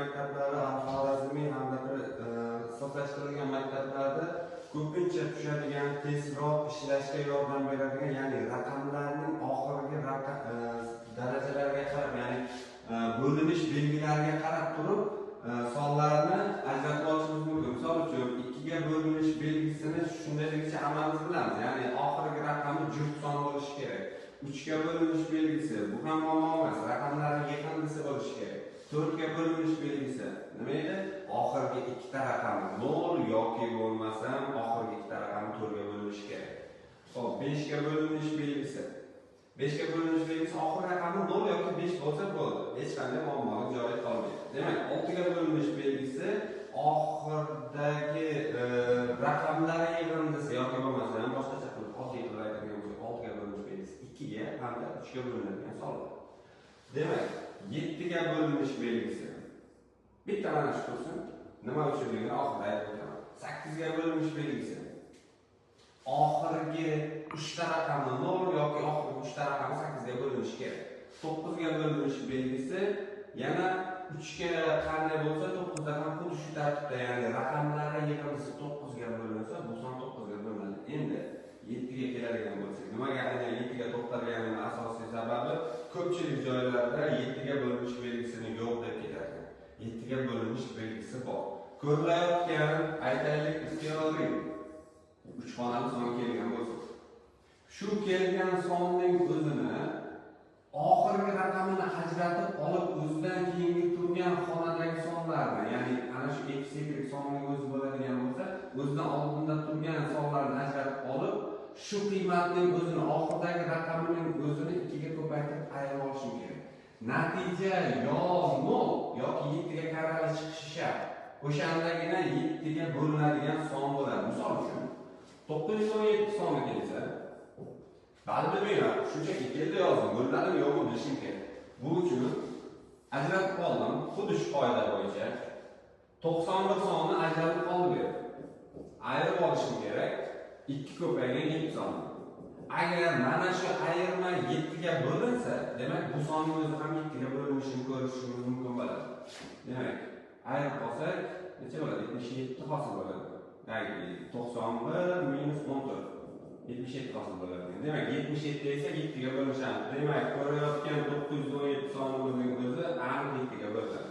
maktablari, Xorazmiy hamda ixtisoslashtirilgan maktablarda ko'pincha tushadigan, tezroq ishlashga yordam beradigan, ya'ni raqamlarning oxirgi darajalariga qarab, ya'ni bo'linish belgilariga qarab turib sonlarni ajratib olishimiz mumkin. Misol uchun 2 ga bo'linish belgisini shundayligicha hammamiz bilamiz. Ya'ni oxirgi raqami juft son bo'lishi kerak. 3 ga bo'linish belgisi, bu ham muammo emas, raqamlarning yaqindisi bo'lishi kerak. 4 ga bo'linish belgisi nima edi? Oxirgi ikkita raqami 0 yoki bo'lmasam oxirgi ikkita raqami 4 ga bo'linishi kerak. Xo'p, 5 ga bo'linish belgisi. 5 ga bo'linish belgisi oxirgi raqami 0 yoki 5 bo'lsa bo'ldi. Hech qanday muammolik joyi qolmaydi. Demak, 6 ga bo'linish belgisi oxirdagi raqamlari yig'indisi yoki bo'lmasam boshqacha qilib oddiy qilib aytadigan bo'lsak, 6 ga bo'linish belgisi 2 ga hamda 3 ga bo'linadigan sonlar. Demak, 7 ga bo'linish belgisi. Bitta mana shu tursin. Nima uchunligini oxirida aytib o'taman. 8 ga bo'linish belgisi. Oxirgi 3 ta raqami 0 yoki oxirgi 3 ta raqami 8 ga bo'linishi kerak. 9 ga bo'linish belgisi yana 3 ga qanday bo'lsa 9 da ham xuddi shu tartibda, ya'ni raqamlari yig'indisi 9 ga bo'linsa, bu son 9 ga bo'linadi. Endi 7 ga keladigan bo'lsak, nimaga aynan 7 ga to'xtalganimning asosiy sababi ko'pchilik joylarda 7 ga bo'linish belgisini yo'q deb ketadi. 7 ga bo'linish belgisi bor. Ko'rilayotgan, aytaylik, ixtiyoriy 3 xonali son kelgan bo'lsa, shu kelgan sonning o'zini oxirgi raqamini ajratib olib, o'zidan keyingi turgan xonadagi sonlarni, ya'ni ana shu x y sonning o'zi bo'ladigan bo'lsa, o'zidan oldinda turgan sonlarni ajratib olib, shu qiymatning o'zini, oxirdagi raqamining o'zini 2 ga ko'paytirib ayirib olishim kerak. Natija yo 0 yoki 7 ga karrali chiqishi shart. O'shandagina 7 ga bo'linadigan son bo'ladi. Misol uchun 917 soni kelsa, ba'zi bilmayman, shunchaki keldi yozdim, bo'linadimi yo'qmi bilishim kerak. Bu uchun ajratib oldim, xuddi shu qoida bo'yicha 91 sonni ajratib oldim. Ayirib olishim kerak 2 ko'paygan 2 son. Agar mana shu ayirma 7 ga bo'linsa, demak bu sonning o'zi ham 7 ga bo'linishini ko'rishimiz mumkin bo'ladi. Demak, ayirib olsak, necha bo'ladi? 77 hosil bo'ladi. Ya'ni 91 minus 14 77 hosil bo'ladi. Demak, 77 esa 7 ga bo'linishadi. Demak, ko'rayotgan 917 sonimizning o'zi aniq 7 ga bo'linadi.